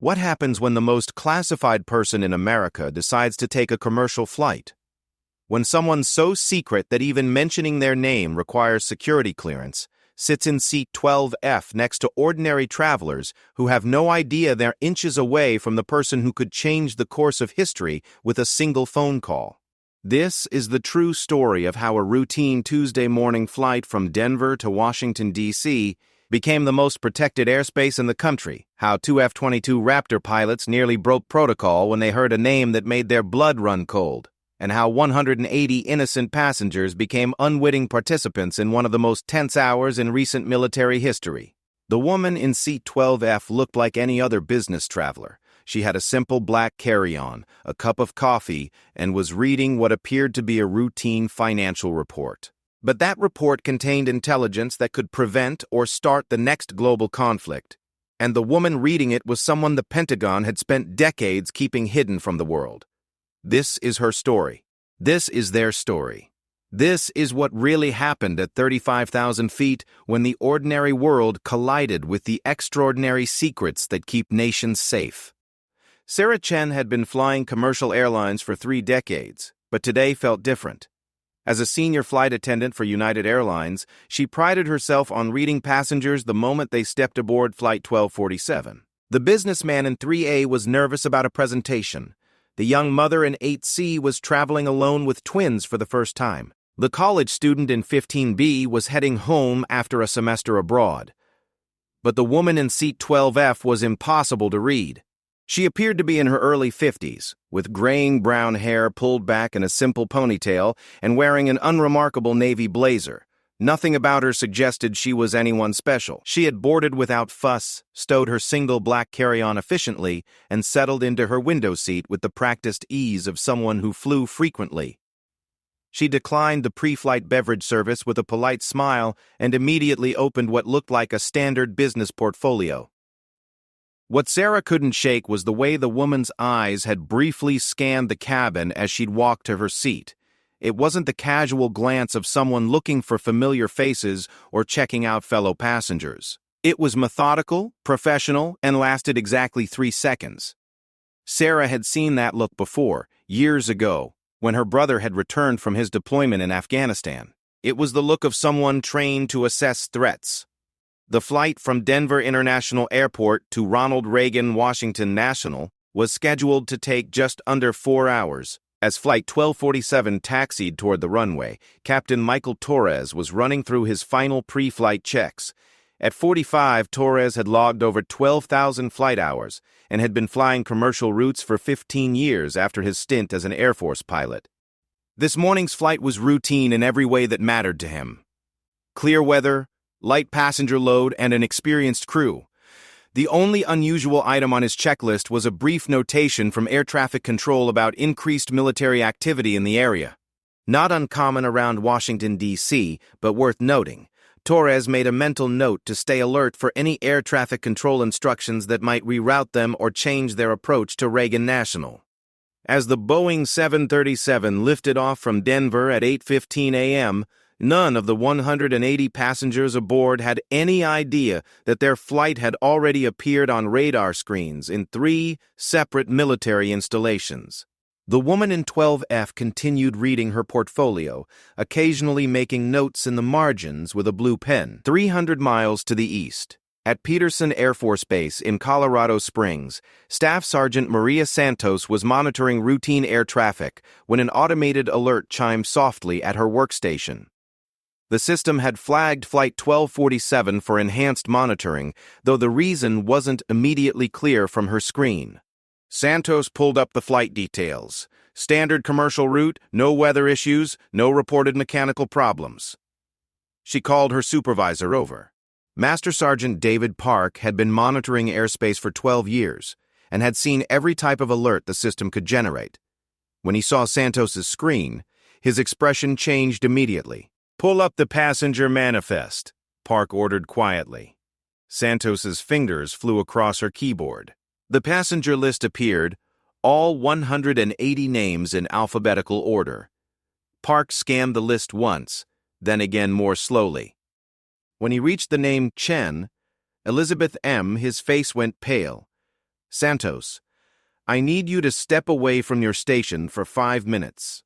What happens when the most classified person in America decides to take a commercial flight? When someone so secret that even mentioning their name requires security clearance sits in seat 12F next to ordinary travelers who have no idea they're inches away from the person who could change the course of history with a single phone call. This is the true story of how a routine Tuesday morning flight from Denver to Washington, D.C. became the most protected airspace in the country, how two F-22 Raptor pilots nearly broke protocol when they heard a name that made their blood run cold, and how 180 innocent passengers became unwitting participants in one of the most tense hours in recent military history. The woman in seat 12F looked like any other business traveler. She had a simple black carry-on, a cup of coffee, and was reading what appeared to be a routine financial report. But that report contained intelligence that could prevent or start the next global conflict. And the woman reading it was someone the Pentagon had spent decades keeping hidden from the world. This is her story. This is their story. This is what really happened at 35,000 feet when the ordinary world collided with the extraordinary secrets that keep nations safe. Sarah Chen had been flying commercial airlines for 3 decades, but today felt different. As a senior flight attendant for United Airlines, she prided herself on reading passengers the moment they stepped aboard Flight 1247. The businessman in 3A was nervous about a presentation. The young mother in 8C was traveling alone with twins for the first time. The college student in 15B was heading home after a semester abroad. But the woman in seat 12F was impossible to read. She appeared to be in her early 50s, with graying brown hair pulled back in a simple ponytail and wearing an unremarkable navy blazer. Nothing about her suggested she was anyone special. She had boarded without fuss, stowed her single black carry-on efficiently, and settled into her window seat with the practiced ease of someone who flew frequently. She declined the pre-flight beverage service with a polite smile and immediately opened what looked like a standard business portfolio. What Sarah couldn't shake was the way the woman's eyes had briefly scanned the cabin as she'd walked to her seat. It wasn't the casual glance of someone looking for familiar faces or checking out fellow passengers. It was methodical, professional, and lasted exactly 3 seconds. Sarah had seen that look before, years ago, when her brother had returned from his deployment in Afghanistan. It was the look of someone trained to assess threats. The flight from Denver International Airport to Ronald Reagan Washington National was scheduled to take just under 4 hours. As Flight 1247 taxied toward the runway, Captain Michael Torres was running through his final pre-flight checks. At 45, Torres had logged over 12,000 flight hours and had been flying commercial routes for 15 years after his stint as an Air Force pilot. This morning's flight was routine in every way that mattered to him. Clear weather, light passenger load, and an experienced crew. The only unusual item on his checklist was a brief notation from air traffic control about increased military activity in the area. Not uncommon around Washington, D.C., but worth noting, Torres made a mental note to stay alert for any air traffic control instructions that might reroute them or change their approach to Reagan National. As the Boeing 737 lifted off from Denver at 8:15 a.m., none of the 180 passengers aboard had any idea that their flight had already appeared on radar screens in 3 separate military installations. The woman in 12F continued reading her portfolio, occasionally making notes in the margins with a blue pen. 300 miles to the east, at Peterson Air Force Base in Colorado Springs, Staff Sergeant Maria Santos was monitoring routine air traffic when an automated alert chimed softly at her workstation. The system had flagged Flight 1247 for enhanced monitoring, though the reason wasn't immediately clear from her screen. Santos pulled up the flight details. Standard commercial route, no weather issues, no reported mechanical problems. She called her supervisor over. Master Sergeant David Park had been monitoring airspace for 12 years and had seen every type of alert the system could generate. When he saw Santos's screen, his expression changed immediately. "Pull up the passenger manifest," Park ordered quietly. Santos's fingers flew across her keyboard. The passenger list appeared, all 180 names in alphabetical order. Park scanned the list once, then again more slowly. When he reached the name Chen, Elizabeth M., his face went pale. Santos, I need you to step away from your station for 5 minutes.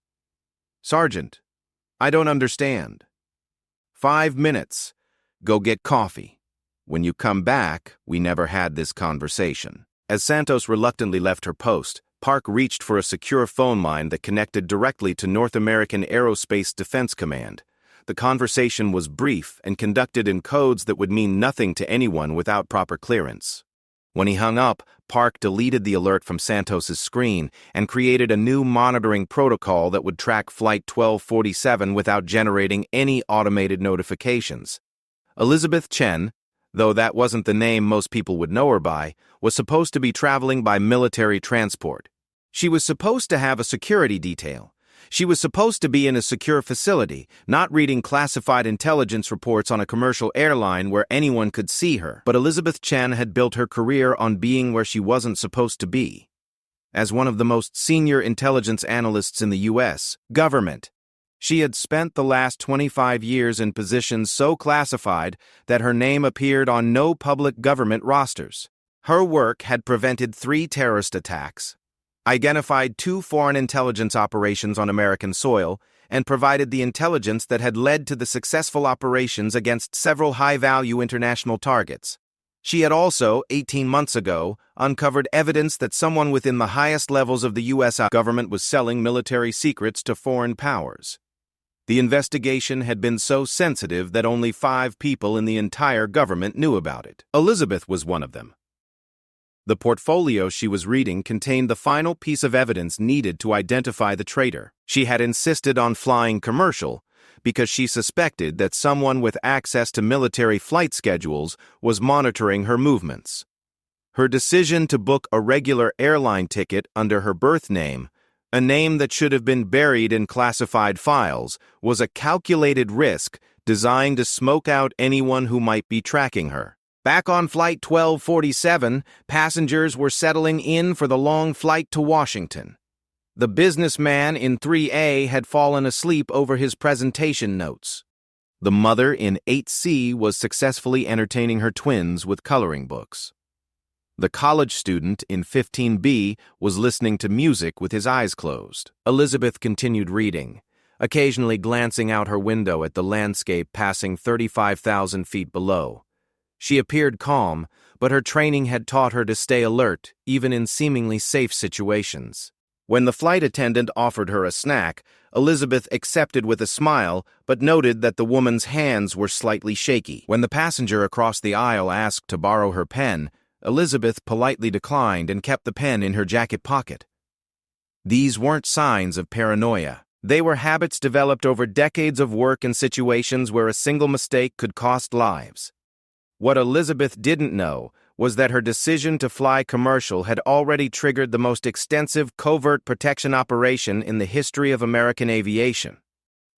Sergeant, I don't understand. 5 minutes. Go get coffee. When you come back, we never had this conversation. As Santos reluctantly left her post, Park reached for a secure phone line that connected directly to North American Aerospace Defense Command. The conversation was brief and conducted in codes that would mean nothing to anyone without proper clearance. When he hung up, Park deleted the alert from Santos's screen and created a new monitoring protocol that would track Flight 1247 without generating any automated notifications. Elizabeth Chen, though that wasn't the name most people would know her by, was supposed to be traveling by military transport. She was supposed to have a security detail. She was supposed to be in a secure facility, not reading classified intelligence reports on a commercial airline where anyone could see her. But Elizabeth Chen had built her career on being where she wasn't supposed to be. As one of the most senior intelligence analysts in the U.S. government, she had spent the last 25 years in positions so classified that her name appeared on no public government rosters. Her work had prevented 3 terrorist attacks, identified 2 foreign intelligence operations on American soil, and provided the intelligence that had led to the successful operations against several high-value international targets. She had also, 18 months ago, uncovered evidence that someone within the highest levels of the U.S. government was selling military secrets to foreign powers. The investigation had been so sensitive that only 5 people in the entire government knew about it. Elizabeth was one of them. The portfolio she was reading contained the final piece of evidence needed to identify the traitor. She had insisted on flying commercial because she suspected that someone with access to military flight schedules was monitoring her movements. Her decision to book a regular airline ticket under her birth name, a name that should have been buried in classified files, was a calculated risk designed to smoke out anyone who might be tracking her. Back on Flight 1247, passengers were settling in for the long flight to Washington. The businessman in 3A had fallen asleep over his presentation notes. The mother in 8C was successfully entertaining her twins with coloring books. The college student in 15B was listening to music with his eyes closed. Elizabeth continued reading, occasionally glancing out her window at the landscape passing 35,000 feet below. She appeared calm, but her training had taught her to stay alert, even in seemingly safe situations. When the flight attendant offered her a snack, Elizabeth accepted with a smile, but noted that the woman's hands were slightly shaky. When the passenger across the aisle asked to borrow her pen, Elizabeth politely declined and kept the pen in her jacket pocket. These weren't signs of paranoia. They were habits developed over decades of work in situations where a single mistake could cost lives. What Elizabeth didn't know was that her decision to fly commercial had already triggered the most extensive covert protection operation in the history of American aviation.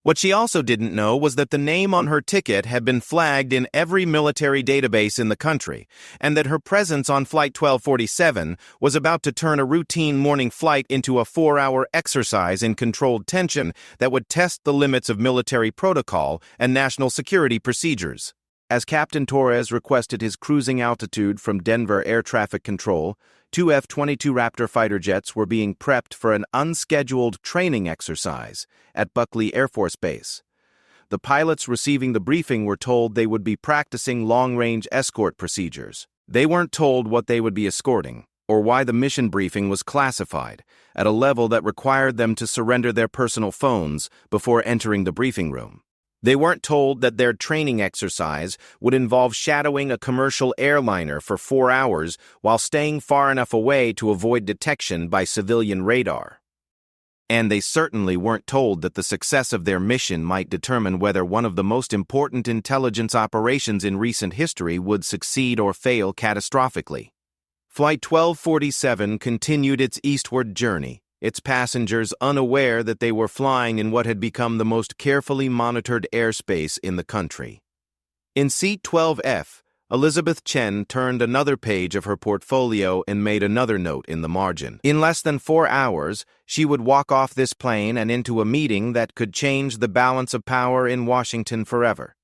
What she also didn't know was that the name on her ticket had been flagged in every military database in the country, and that her presence on Flight 1247 was about to turn a routine morning flight into a 4-hour exercise in controlled tension that would test the limits of military protocol and national security procedures. As Captain Torres requested his cruising altitude from Denver Air Traffic Control, 2 F-22 Raptor fighter jets were being prepped for an unscheduled training exercise at Buckley Air Force Base. The pilots receiving the briefing were told they would be practicing long-range escort procedures. They weren't told what they would be escorting, or why the mission briefing was classified, at a level that required them to surrender their personal phones before entering the briefing room. They weren't told that their training exercise would involve shadowing a commercial airliner for 4 hours while staying far enough away to avoid detection by civilian radar. And they certainly weren't told that the success of their mission might determine whether one of the most important intelligence operations in recent history would succeed or fail catastrophically. Flight 1247 continued its eastward journey, its passengers unaware that they were flying in what had become the most carefully monitored airspace in the country. In seat 12F, Elizabeth Chen turned another page of her portfolio and made another note in the margin. In less than 4 hours, she would walk off this plane and into a meeting that could change the balance of power in Washington forever.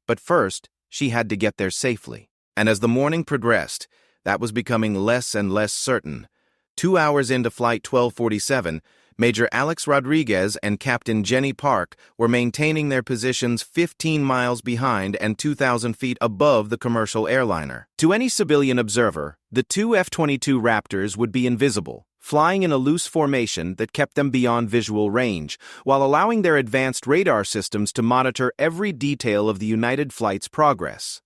But first, she had to get there safely. And as the morning progressed, that was becoming less and less certain. 2 hours into Flight 1247, Major Alex Rodriguez and Captain Jenny Park were maintaining their positions 15 miles behind and 2,000 feet above the commercial airliner. To any civilian observer, the two F-22 Raptors would be invisible, flying in a loose formation that kept them beyond visual range, while allowing their advanced radar systems to monitor every detail of the United flight's progress.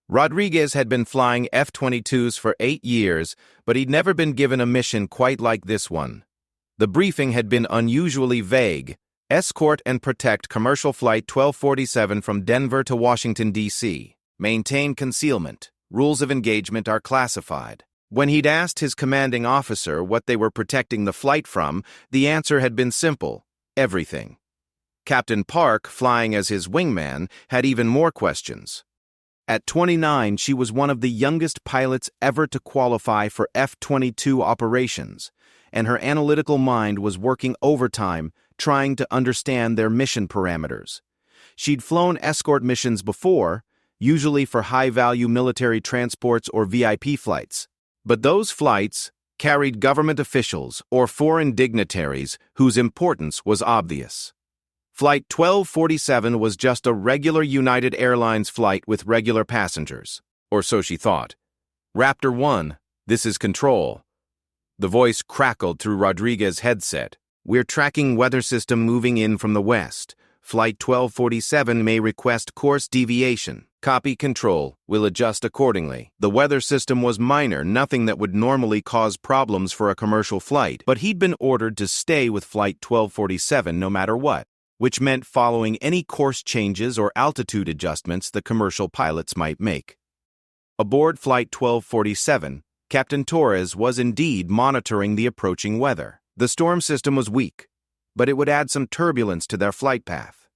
Rodriguez had been flying F-22s for 8 years, but he'd never been given a mission quite like this one. The briefing had been unusually vague. Escort and protect commercial flight 1247 from Denver to Washington, D.C. Maintain concealment. Rules of engagement are classified. When he'd asked his commanding officer what they were protecting the flight from, the answer had been simple: everything. Captain Park, flying as his wingman, had even more questions. At 29, she was one of the youngest pilots ever to qualify for F-22 operations, and her analytical mind was working overtime trying to understand their mission parameters. She'd flown escort missions before, usually for high-value military transports or VIP flights, but those flights carried government officials or foreign dignitaries whose importance was obvious. Flight 1247 was just a regular United Airlines flight with regular passengers, or so she thought. Raptor 1, this is Control. The voice crackled through Rodriguez's headset. We're tracking weather system moving in from the west. Flight 1247 may request course deviation. Copy, Control. We'll adjust accordingly. The weather system was minor, nothing that would normally cause problems for a commercial flight, but he'd been ordered to stay with Flight 1247 no matter what, which meant following any course changes or altitude adjustments the commercial pilots might make. Aboard Flight 1247, Captain Torres was indeed monitoring the approaching weather. The storm system was weak, but it would add some turbulence to their flight path.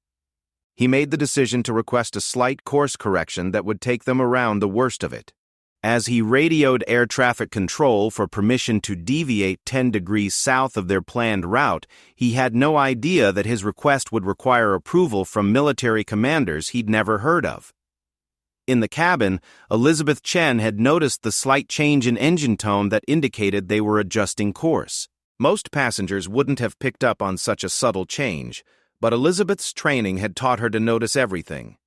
He made the decision to request a slight course correction that would take them around the worst of it. As he radioed air traffic control for permission to deviate 10 degrees south of their planned route, he had no idea that his request would require approval from military commanders he'd never heard of. In the cabin, Elizabeth Chen had noticed the slight change in engine tone that indicated they were adjusting course. Most passengers wouldn't have picked up on such a subtle change, but Elizabeth's training had taught her to notice everything.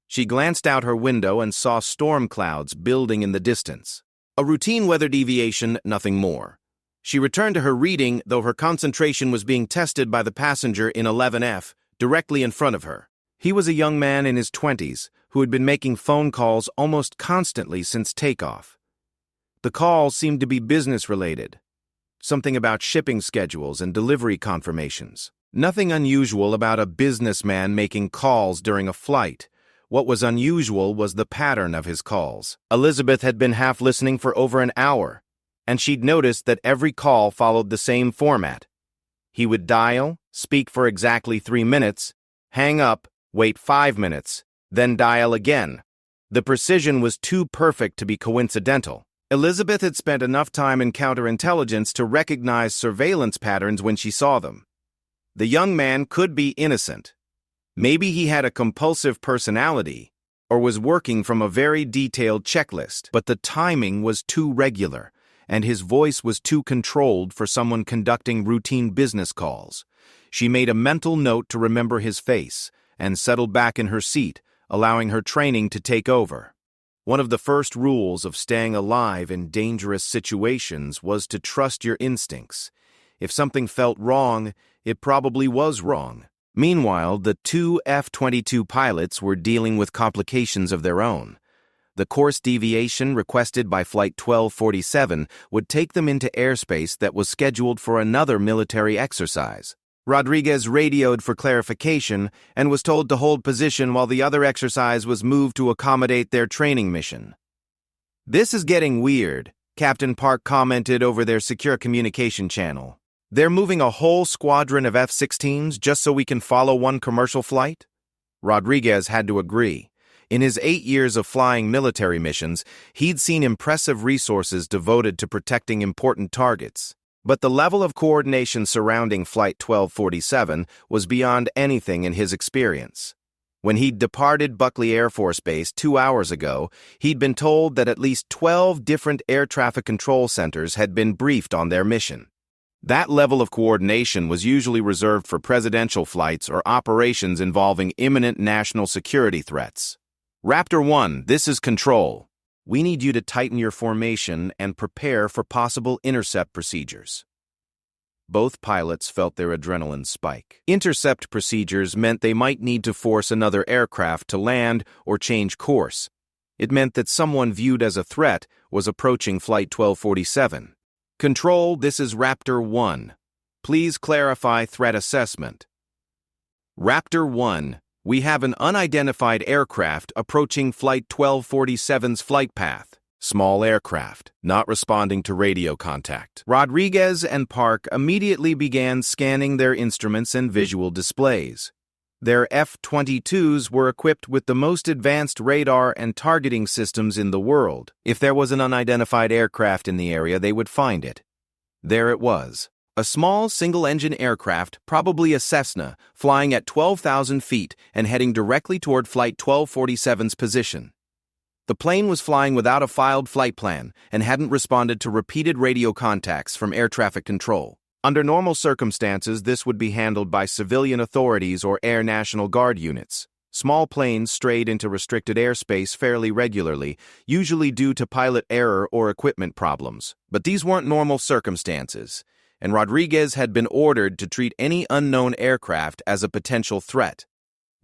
She glanced out her window and saw storm clouds building in the distance. A routine weather deviation, nothing more. She returned to her reading, though her concentration was being tested by the passenger in 11F, directly in front of her. He was a young man in his 20s who had been making phone calls almost constantly since takeoff. The calls seemed to be business-related. Something about shipping schedules and delivery confirmations. Nothing unusual about a businessman making calls during a flight. What was unusual was the pattern of his calls. Elizabeth had been half listening for over an hour, and she'd noticed that every call followed the same format. He would dial, speak for exactly 3 minutes, hang up, wait 5 minutes, then dial again. The precision was too perfect to be coincidental. Elizabeth had spent enough time in counterintelligence to recognize surveillance patterns when she saw them. The young man could be innocent. Maybe he had a compulsive personality, or was working from a very detailed checklist, but the timing was too regular, and his voice was too controlled for someone conducting routine business calls. She made a mental note to remember his face, and settled back in her seat, allowing her training to take over. One of the first rules of staying alive in dangerous situations was to trust your instincts. If something felt wrong, it probably was wrong. Meanwhile, the two F-22 pilots were dealing with complications of their own. The course deviation requested by Flight 1247 would take them into airspace that was scheduled for another military exercise. Rodriguez radioed for clarification and was told to hold position while the other exercise was moved to accommodate their training mission. "This is getting weird," Captain Park commented over their secure communication channel. "They're moving a whole squadron of F-16s just so we can follow one commercial flight?" Rodriguez had to agree. In his 8 years of flying military missions, he'd seen impressive resources devoted to protecting important targets. But the level of coordination surrounding Flight 1247 was beyond anything in his experience. When he'd departed Buckley Air Force Base 2 hours ago, he'd been told that at least 12 different air traffic control centers had been briefed on their mission. That level of coordination was usually reserved for presidential flights or operations involving imminent national security threats. Raptor 1, this is Control. We need you to tighten your formation and prepare for possible intercept procedures. Both pilots felt their adrenaline spike. Intercept procedures meant they might need to force another aircraft to land or change course. It meant that someone viewed as a threat was approaching Flight 1247. Control, this is Raptor 1. Please clarify threat assessment. Raptor 1, we have an unidentified aircraft approaching Flight 1247's flight path. Small aircraft, not responding to radio contact. Rodriguez and Park immediately began scanning their instruments and visual displays. Their F-22s were equipped with the most advanced radar and targeting systems in the world. If there was an unidentified aircraft in the area, they would find it. There it was. A small single-engine aircraft, probably a Cessna, flying at 12,000 feet and heading directly toward Flight 1247's position. The plane was flying without a filed flight plan and hadn't responded to repeated radio contacts from air traffic control. Under normal circumstances, this would be handled by civilian authorities or Air National Guard units. Small planes strayed into restricted airspace fairly regularly, usually due to pilot error or equipment problems. But these weren't normal circumstances, and Rodriguez had been ordered to treat any unknown aircraft as a potential threat.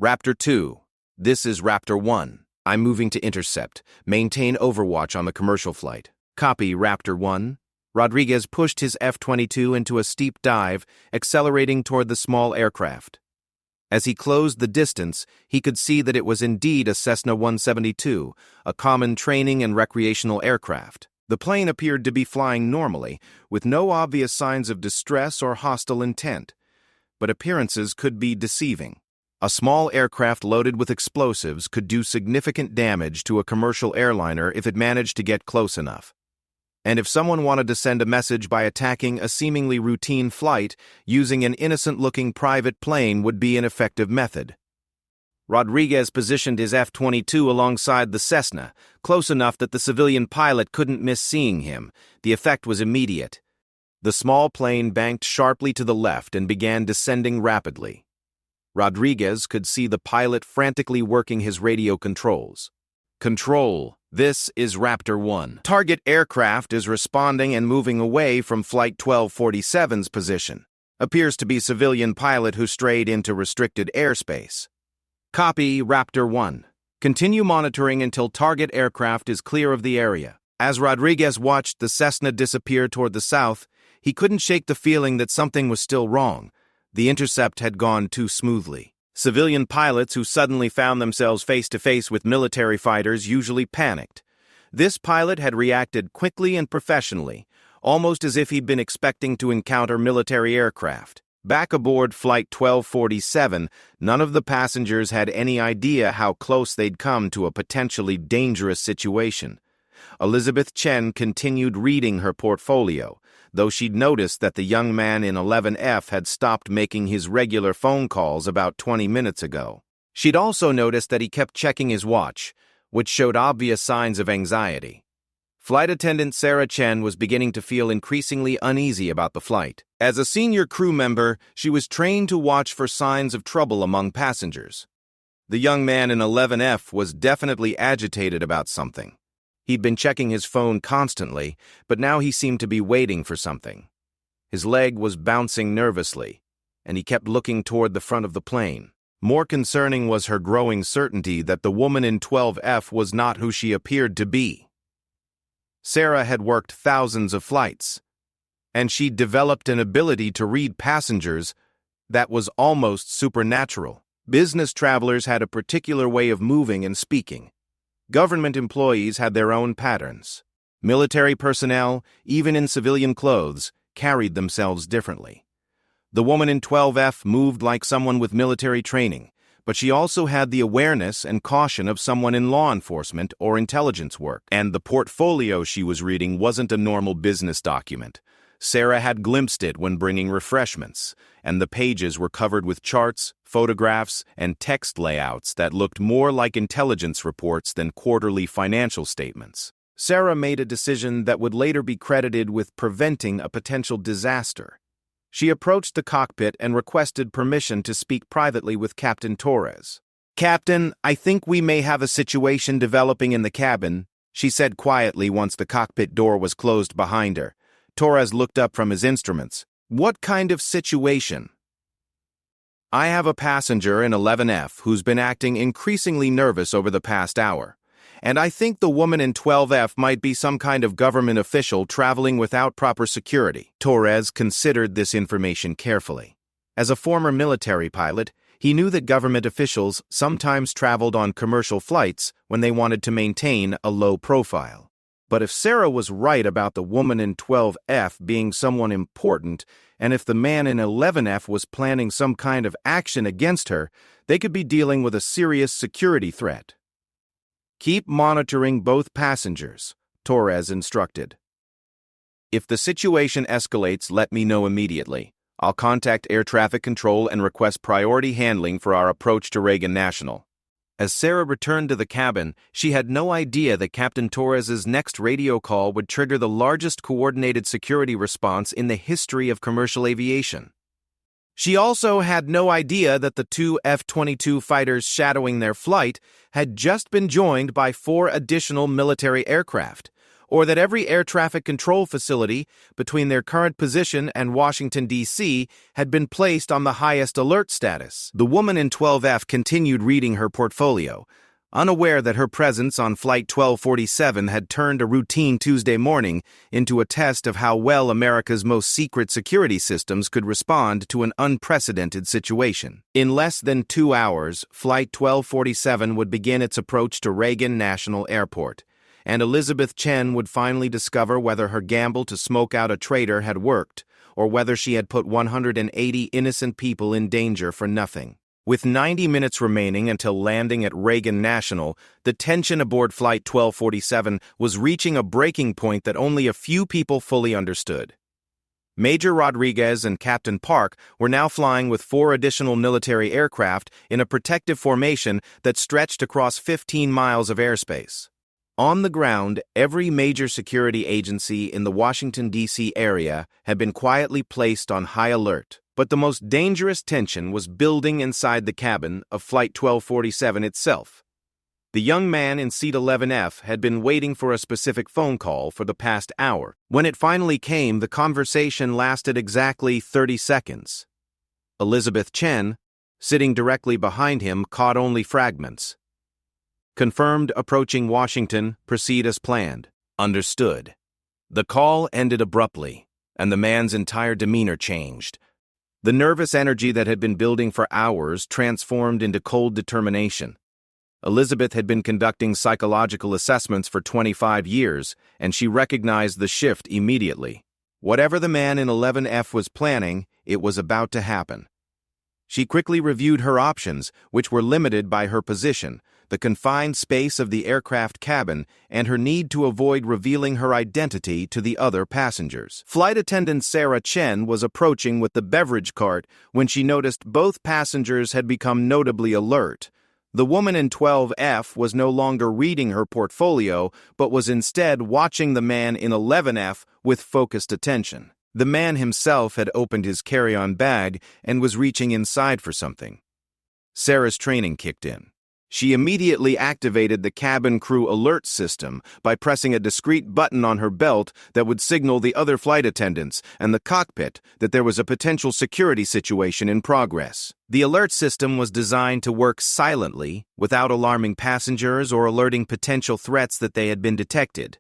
Raptor 2, this is Raptor 1. I'm moving to intercept. Maintain overwatch on the commercial flight. Copy, Raptor 1. Rodriguez pushed his F-22 into a steep dive, accelerating toward the small aircraft. As he closed the distance, he could see that it was indeed a Cessna 172, a common training and recreational aircraft. The plane appeared to be flying normally, with no obvious signs of distress or hostile intent. But appearances could be deceiving. A small aircraft loaded with explosives could do significant damage to a commercial airliner if it managed to get close enough. And if someone wanted to send a message by attacking a seemingly routine flight, using an innocent-looking private plane would be an effective method. Rodriguez positioned his F-22 alongside the Cessna, close enough that the civilian pilot couldn't miss seeing him. The effect was immediate. The small plane banked sharply to the left and began descending rapidly. Rodriguez could see the pilot frantically working his radio controls. Control, this is Raptor 1. Target aircraft is responding and moving away from Flight 1247's position. Appears to be civilian pilot who strayed into restricted airspace. Copy, Raptor 1. Continue monitoring until target aircraft is clear of the area. As Rodriguez watched the Cessna disappear toward the south, he couldn't shake the feeling that something was still wrong. The intercept had gone too smoothly. Civilian pilots who suddenly found themselves face-to-face with military fighters usually panicked. This pilot had reacted quickly and professionally, almost as if he'd been expecting to encounter military aircraft. Back aboard Flight 1247, none of the passengers had any idea how close they'd come to a potentially dangerous situation. Elizabeth Chen continued reading her portfolio, though she'd noticed that the young man in 11F had stopped making his regular phone calls about 20 minutes ago. She'd also noticed that he kept checking his watch, which showed obvious signs of anxiety. Flight attendant Sarah Chen was beginning to feel increasingly uneasy about the flight. As a senior crew member, she was trained to watch for signs of trouble among passengers. The young man in 11F was definitely agitated about something. He'd been checking his phone constantly, but now he seemed to be waiting for something. His leg was bouncing nervously, and he kept looking toward the front of the plane. More concerning was her growing certainty that the woman in 12F was not who she appeared to be. Sarah had worked thousands of flights, and she'd developed an ability to read passengers that was almost supernatural. Business travelers had a particular way of moving and speaking. Government employees had their own patterns. Military personnel, even in civilian clothes, carried themselves differently. The woman in 12F moved like someone with military training, but she also had the awareness and caution of someone in law enforcement or intelligence work. And the portfolio she was reading wasn't a normal business document. Sarah had glimpsed it when bringing refreshments, and the pages were covered with charts, photographs, and text layouts that looked more like intelligence reports than quarterly financial statements. Sarah made a decision that would later be credited with preventing a potential disaster. She approached the cockpit and requested permission to speak privately with Captain Torres. "Captain, I think we may have a situation developing in the cabin," she said quietly once the cockpit door was closed behind her. Torres looked up from his instruments. "What kind of situation?" "I have a passenger in 11F who's been acting increasingly nervous over the past hour, and I think the woman in 12F might be some kind of government official traveling without proper security." Torres considered this information carefully. As a former military pilot, he knew that government officials sometimes traveled on commercial flights when they wanted to maintain a low profile. But if Sarah was right about the woman in 12F being someone important, and if the man in 11F was planning some kind of action against her, they could be dealing with a serious security threat. "Keep monitoring both passengers," Torres instructed. "If the situation escalates, let me know immediately. I'll contact air traffic control and request priority handling for our approach to Reagan National." As Sarah returned to the cabin, she had no idea that Captain Torres's next radio call would trigger the largest coordinated security response in the history of commercial aviation. She also had no idea that the two F-22 fighters shadowing their flight had just been joined by 4 additional military aircraft, or that every air traffic control facility between their current position and Washington, D.C. had been placed on the highest alert status. The woman in 12F continued reading her portfolio, unaware that her presence on Flight 1247 had turned a routine Tuesday morning into a test of how well America's most secret security systems could respond to an unprecedented situation. In less than 2 hours, Flight 1247 would begin its approach to Reagan National Airport, and Elizabeth Chen would finally discover whether her gamble to smoke out a traitor had worked, or whether she had put 180 innocent people in danger for nothing. With 90 minutes remaining until landing at Reagan National, the tension aboard Flight 1247 was reaching a breaking point that only a few people fully understood. Major Rodriguez and Captain Park were now flying with 4 additional military aircraft in a protective formation that stretched across 15 miles of airspace. On the ground, every major security agency in the Washington, D.C. area had been quietly placed on high alert, but the most dangerous tension was building inside the cabin of Flight 1247 itself. The young man in seat 11F had been waiting for a specific phone call for the past hour. When it finally came, the conversation lasted exactly 30 seconds. Elizabeth Chen, sitting directly behind him, caught only fragments. "Confirmed approaching Washington, proceed as planned." "Understood." The call ended abruptly, and the man's entire demeanor changed. The nervous energy that had been building for hours transformed into cold determination. Elizabeth had been conducting psychological assessments for 25 years, and she recognized the shift immediately. Whatever the man in 11F was planning, it was about to happen. She quickly reviewed her options, which were limited by her position, the confined space of the aircraft cabin, and her need to avoid revealing her identity to the other passengers. Flight attendant Sarah Chen was approaching with the beverage cart when she noticed both passengers had become notably alert. The woman in 12F was no longer reading her portfolio, but was instead watching the man in 11F with focused attention. The man himself had opened his carry-on bag and was reaching inside for something. Sarah's training kicked in. She immediately activated the cabin crew alert system by pressing a discrete button on her belt that would signal the other flight attendants and the cockpit that there was a potential security situation in progress. The alert system was designed to work silently, without alarming passengers or alerting potential threats that they had been detected.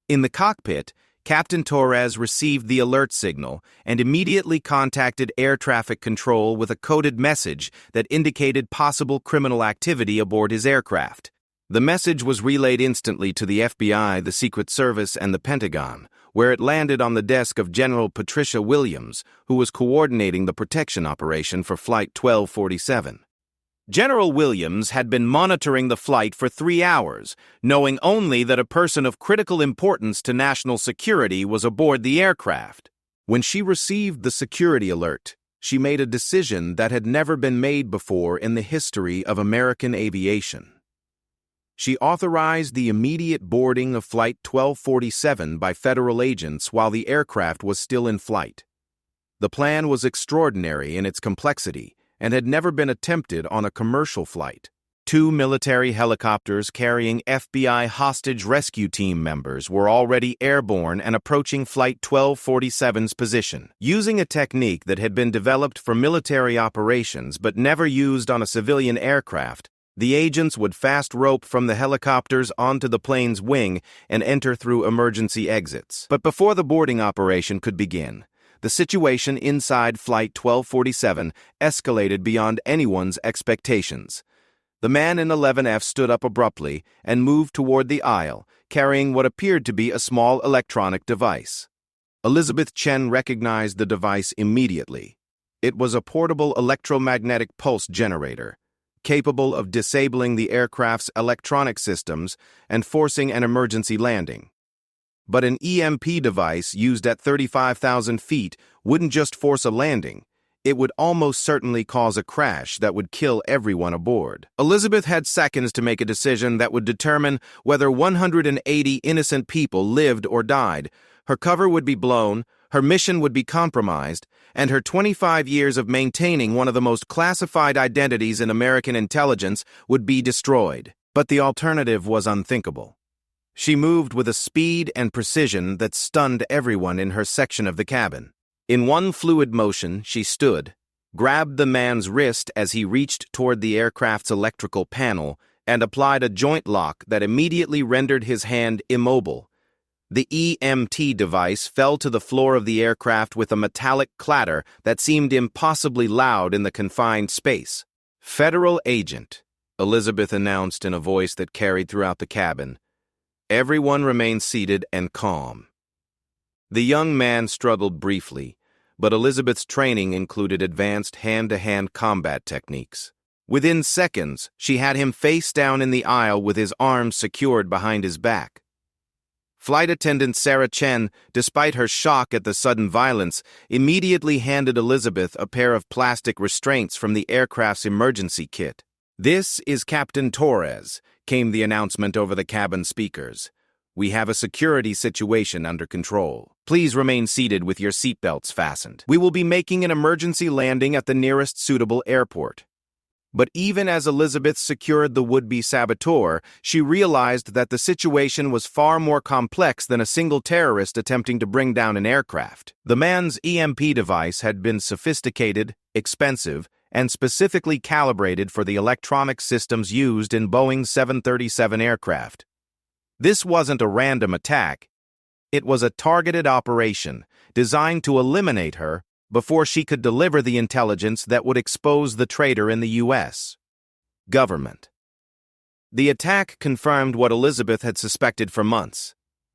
In the cockpit, Captain Torres received the alert signal and immediately contacted air traffic control with a coded message that indicated possible criminal activity aboard his aircraft. The message was relayed instantly to the FBI, the Secret Service, and the Pentagon, where it landed on the desk of General Patricia Williams, who was coordinating the protection operation for Flight 1247. General Williams had been monitoring the flight for 3 hours, knowing only that a person of critical importance to national security was aboard the aircraft. When she received the security alert, she made a decision that had never been made before in the history of American aviation. She authorized the immediate boarding of Flight 1247 by federal agents while the aircraft was still in flight. The plan was extraordinary in its complexity and had never been attempted on a commercial flight. 2 military helicopters carrying FBI hostage rescue team members were already airborne and approaching Flight 1247's position. Using a technique that had been developed for military operations but never used on a civilian aircraft, the agents would fast rope from the helicopters onto the plane's wing and enter through emergency exits. But before the boarding operation could begin, the situation inside Flight 1247 escalated beyond anyone's expectations. The man in 11F stood up abruptly and moved toward the aisle, carrying what appeared to be a small electronic device. Elizabeth Chen recognized the device immediately. It was a portable electromagnetic pulse generator, capable of disabling the aircraft's electronic systems and forcing an emergency landing. But an EMP device used at 35,000 feet wouldn't just force a landing. It would almost certainly cause a crash that would kill everyone aboard. Elizabeth had seconds to make a decision that would determine whether 180 innocent people lived or died. Her cover would be blown, her mission would be compromised, and her 25 years of maintaining one of the most classified identities in American intelligence would be destroyed. But the alternative was unthinkable. She moved with a speed and precision that stunned everyone in her section of the cabin. In one fluid motion, she stood, grabbed the man's wrist as he reached toward the aircraft's electrical panel, and applied a joint lock that immediately rendered his hand immobile. The EMT device fell to the floor of the aircraft with a metallic clatter that seemed impossibly loud in the confined space. "Federal agent," Elizabeth announced in a voice that carried throughout the cabin. Everyone remained seated and calm. The young man struggled briefly, but Elizabeth's training included advanced hand-to-hand combat techniques. Within seconds, she had him face down in the aisle with his arms secured behind his back. Flight attendant Sarah Chen, despite her shock at the sudden violence, immediately handed Elizabeth a pair of plastic restraints from the aircraft's emergency kit. "This is Captain Torres," came the announcement over the cabin speakers. "We have a security situation under control. Please remain seated with your seatbelts fastened. We will be making an emergency landing at the nearest suitable airport." But even as Elizabeth secured the would-be saboteur, she realized that the situation was far more complex than a single terrorist attempting to bring down an aircraft. The man's EMP device had been sophisticated, expensive, and specifically calibrated for the electronic systems used in Boeing's 737 aircraft. This wasn't a random attack. It was a targeted operation designed to eliminate her before she could deliver the intelligence that would expose the traitor in the U.S. government. The attack confirmed what Elizabeth had suspected for months.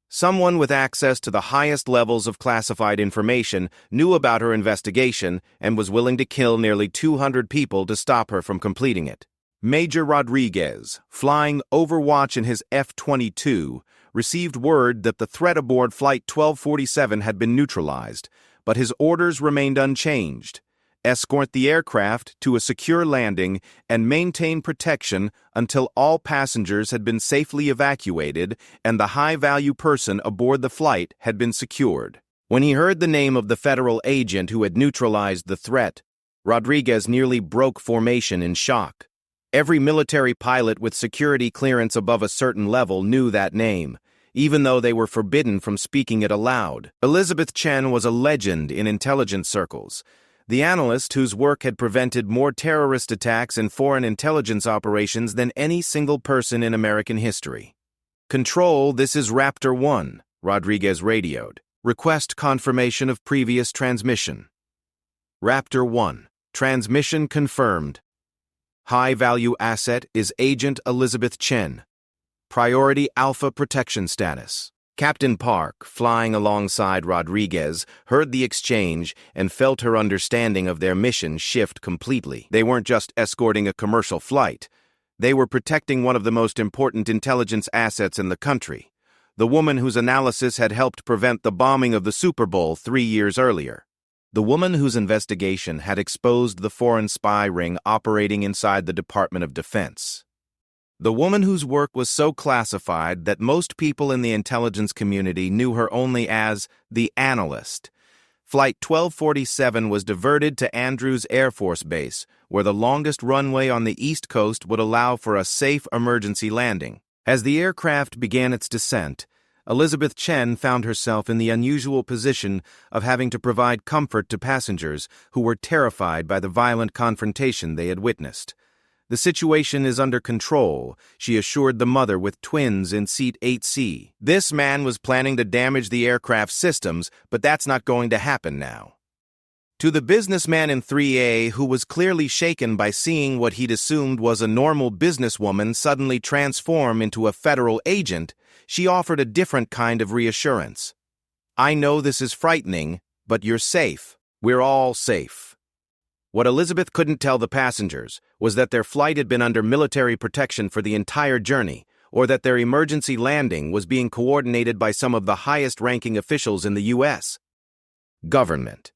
Someone with access to the highest levels of classified information knew about her investigation and was willing to kill nearly 200 people to stop her from completing it. Major Rodriguez, flying Overwatch in his F-22, received word that the threat aboard Flight 1247 had been neutralized, but his orders remained unchanged: escort the aircraft to a secure landing and maintain protection until all passengers had been safely evacuated and the high-value person aboard the flight had been secured. When he heard the name of the federal agent who had neutralized the threat, Rodriguez nearly broke formation in shock. Every military pilot with security clearance above a certain level knew that name, even though they were forbidden from speaking it aloud. Elizabeth Chen was a legend in intelligence circles, the analyst whose work had prevented more terrorist attacks and foreign intelligence operations than any single person in American history. "Control, this is Raptor 1, Rodriguez radioed. "Request confirmation of previous transmission." Raptor 1, transmission confirmed. High-value asset is Agent Elizabeth Chen. Priority Alpha protection status. Captain Park, flying alongside Rodriguez, heard the exchange and felt her understanding of their mission shift completely. They weren't just escorting a commercial flight. They were protecting one of the most important intelligence assets in the country. the woman whose analysis had helped prevent the bombing of the Super Bowl 3 years earlier. The woman whose investigation had exposed the foreign spy ring operating inside the Department of Defense. The woman whose work was so classified that most people in the intelligence community knew her only as the analyst. Flight 1247 was diverted to Andrews Air Force Base, where the longest runway on the East Coast would allow for a safe emergency landing. As the aircraft began its descent, Elizabeth Chen found herself in the unusual position of having to provide comfort to passengers who were terrified by the violent confrontation they had witnessed. "The situation is under control," she assured the mother with twins in seat 8C. "This man was planning to damage the aircraft systems, but that's not going to happen now." To the businessman in 3A, who was clearly shaken by seeing what he'd assumed was a normal businesswoman suddenly transform into a federal agent, she offered a different kind of reassurance. "I know this is frightening, but you're safe. We're all safe." What Elizabeth couldn't tell the passengers was that their flight had been under military protection for the entire journey, or that their emergency landing was being coordinated by some of the highest-ranking officials in the U.S. government.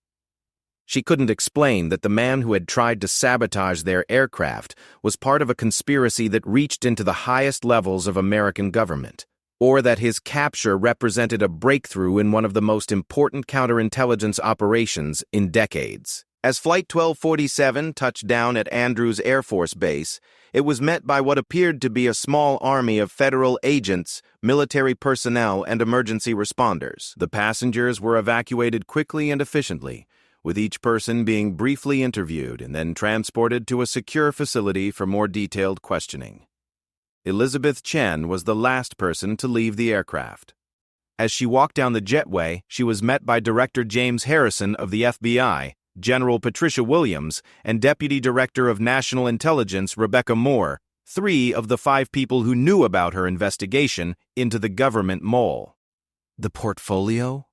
She couldn't explain that the man who had tried to sabotage their aircraft was part of a conspiracy that reached into the highest levels of American government, or that his capture represented a breakthrough in one of the most important counterintelligence operations in decades. As Flight 1247 touched down at Andrews Air Force Base, it was met by what appeared to be a small army of federal agents, military personnel, and emergency responders. The passengers were evacuated quickly and efficiently, with each person being briefly interviewed and then transported to a secure facility for more detailed questioning. Elizabeth Chen was the last person to leave the aircraft. As she walked down the jetway, she was met by Director James Harrison of the FBI, General Patricia Williams, and Deputy Director of National Intelligence Rebecca Moore, 3 of the 5 people who knew about her investigation into the government mole. "The portfolio?"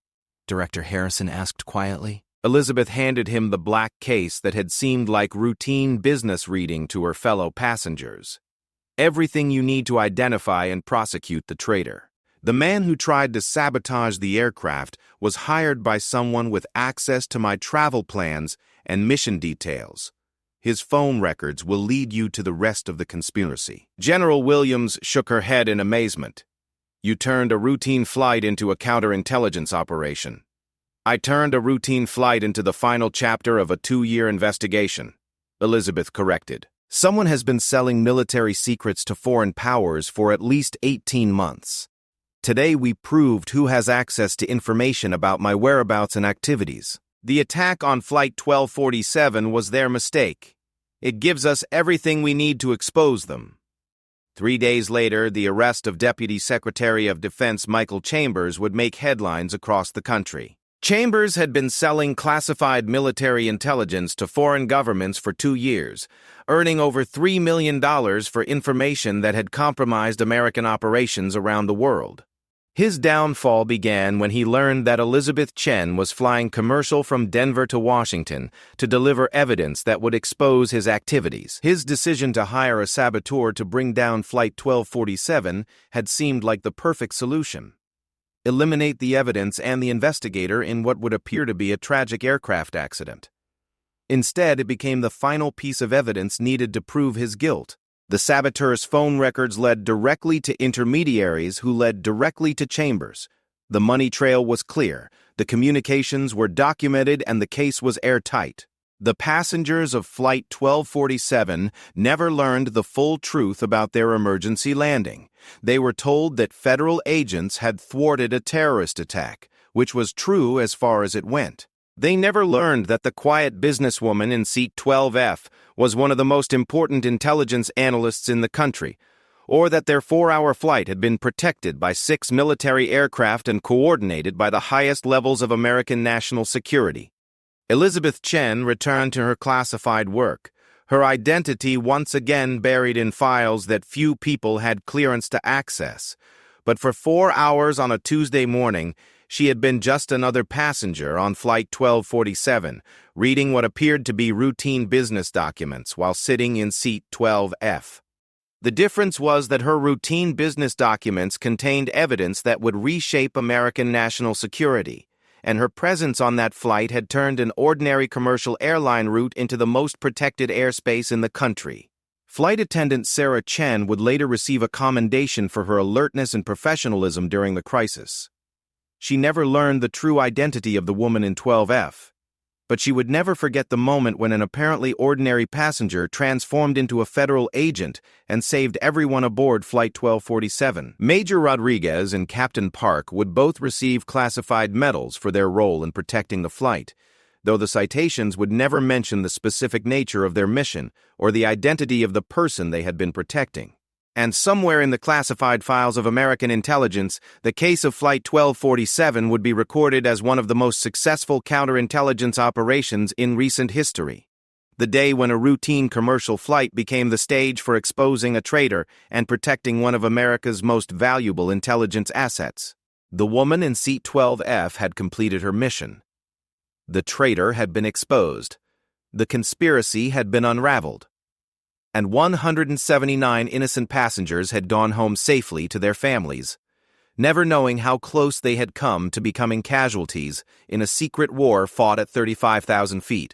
Director Harrison asked quietly. Elizabeth handed him the black case that had seemed like routine business reading to her fellow passengers. "Everything you need to identify and prosecute the traitor. The man who tried to sabotage the aircraft was hired by someone with access to my travel plans and mission details. His phone records will lead you to the rest of the conspiracy." General Williams shook her head in amazement. "You turned a routine flight into a counterintelligence operation." "I turned a routine flight into the final chapter of a 2-year investigation," Elizabeth corrected. "Someone has been selling military secrets to foreign powers for at least 18 months. Today we proved who has access to information about my whereabouts and activities. The attack on Flight 1247 was their mistake. It gives us everything we need to expose them." 3 days later, the arrest of Deputy Secretary of Defense Michael Chambers would make headlines across the country. Chambers had been selling classified military intelligence to foreign governments for 2 years, earning over $3 million for information that had compromised American operations around the world. His downfall began when he learned that Elizabeth Chen was flying commercial from Denver to Washington to deliver evidence that would expose his activities. His decision to hire a saboteur to bring down Flight 1247 had seemed like the perfect solution. Eliminate the evidence and the investigator in what would appear to be a tragic aircraft accident. Instead, it became the final piece of evidence needed to prove his guilt. The saboteur's phone records led directly to intermediaries who led directly to Chambers. The money trail was clear, the communications were documented, and the case was airtight. The passengers of Flight 1247 never learned the full truth about their emergency landing. They were told that federal agents had thwarted a terrorist attack, which was true as far as it went. They never learned that the quiet businesswoman in seat 12F was one of the most important intelligence analysts in the country, or that their 4-hour flight had been protected by 6 military aircraft and coordinated by the highest levels of American national security. Elizabeth Chen returned to her classified work, her identity once again buried in files that few people had clearance to access. But for 4 hours on a Tuesday morning, she had been just another passenger on Flight 1247, reading what appeared to be routine business documents while sitting in seat 12F. The difference was that her routine business documents contained evidence that would reshape American national security, and her presence on that flight had turned an ordinary commercial airline route into the most protected airspace in the country. Flight attendant Sarah Chen would later receive a commendation for her alertness and professionalism during the crisis. She never learned the true identity of the woman in 12F, but she would never forget the moment when an apparently ordinary passenger transformed into a federal agent and saved everyone aboard Flight 1247. Major Rodriguez and Captain Park would both receive classified medals for their role in protecting the flight, though the citations would never mention the specific nature of their mission or the identity of the person they had been protecting. And somewhere in the classified files of American intelligence, the case of Flight 1247 would be recorded as one of the most successful counterintelligence operations in recent history. The day when a routine commercial flight became the stage for exposing a traitor and protecting one of America's most valuable intelligence assets. The woman in seat 12F had completed her mission. The traitor had been exposed. The conspiracy had been unraveled. And 179 innocent passengers had gone home safely to their families, never knowing how close they had come to becoming casualties in a secret war fought at 35,000 feet.